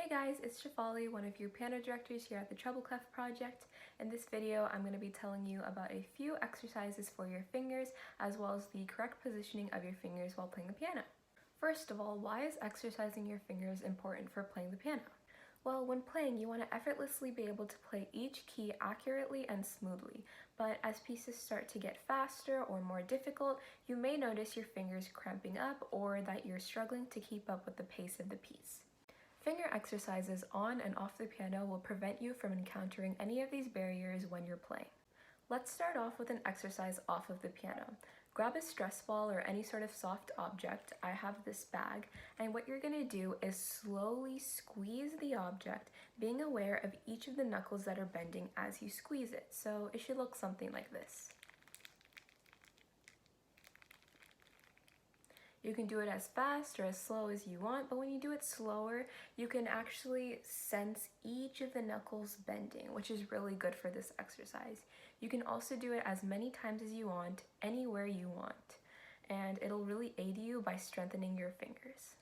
Hey guys, it's Shefali, one of your piano directors here at the Treble Clef Project. In this video, I'm going to be telling you about a few exercises for your fingers, as well as the correct positioning of your fingers while playing the piano. First of all, why is exercising your fingers important for playing the piano? Well, when playing, you want to effortlessly be able to play each key accurately and smoothly, but as pieces start to get faster or more difficult, you may notice your fingers cramping up or that you're struggling to keep up with the pace of the piece. Finger exercises on and off the piano will prevent you from encountering any of these barriers when you're playing. Let's start off with an exercise off of the piano. Grab a stress ball or any sort of soft object. I have this bag, and what you're going to do is slowly squeeze the object, being aware of each of the knuckles that are bending as you squeeze it. So it should look something like this. You can do it as fast or as slow as you want, but when you do it slower, you can actually sense each of the knuckles bending, which is really good for this exercise. You can also do it as many times as you want, anywhere you want, and it'll really aid you by strengthening your fingers.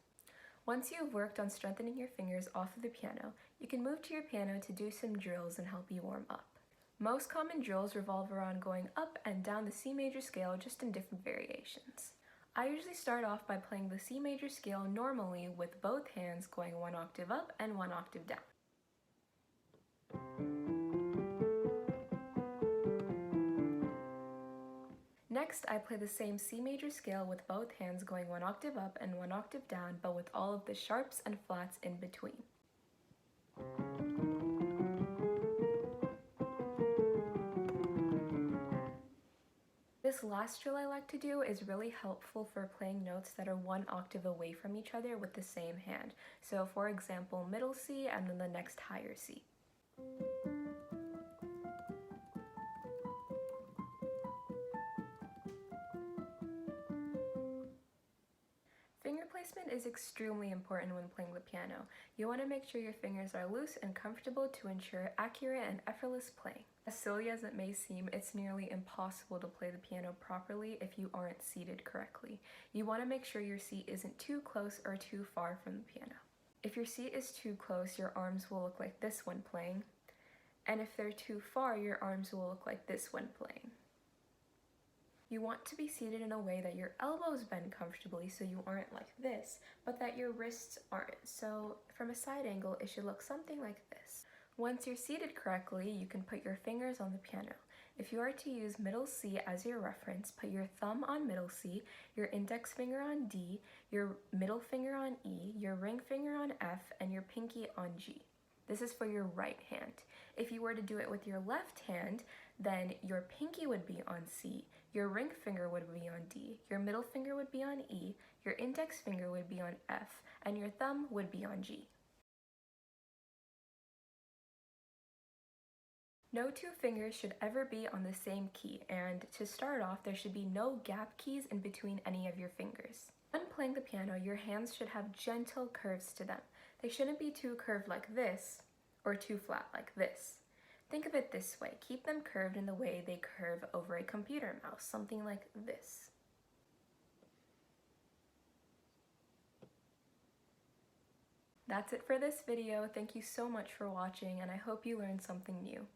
Once you've worked on strengthening your fingers off of the piano, you can move to your piano to do some drills and help you warm up. Most common drills revolve around going up and down the C major scale, just in different variations. I usually start off by playing the C major scale normally with both hands going one octave up and one octave down. Next, I play the same C major scale with both hands going one octave up and one octave down, but with all of the sharps and flats in between. This last drill I like to do is really helpful for playing notes that are one octave away from each other with the same hand. So for example, middle C and then the next higher C. Finger placement is extremely important when playing the piano. You want to make sure your fingers are loose and comfortable to ensure accurate and effortless playing. As silly as it may seem, it's nearly impossible to play the piano properly if you aren't seated correctly. You want to make sure your seat isn't too close or too far from the piano. If your seat is too close, your arms will look like this when playing, and if they're too far, your arms will look like this when playing. You want to be seated in a way that your elbows bend comfortably so you aren't like this, but that your wrists aren't. So from a side angle, it should look something like this. Once you're seated correctly, you can put your fingers on the piano. If you are to use middle C as your reference, put your thumb on middle C, your index finger on D, your middle finger on E, your ring finger on F, and your pinky on G. This is for your right hand. If you were to do it with your left hand, then your pinky would be on C, your ring finger would be on D, your middle finger would be on E, your index finger would be on F, and your thumb would be on G. No two fingers should ever be on the same key, and to start off, there should be no gap keys in between any of your fingers. When playing the piano, your hands should have gentle curves to them. They shouldn't be too curved like this, or too flat like this. Think of it this way, keep them curved in the way they curve over a computer mouse, something like this. That's it for this video. Thank you so much for watching, and I hope you learned something new.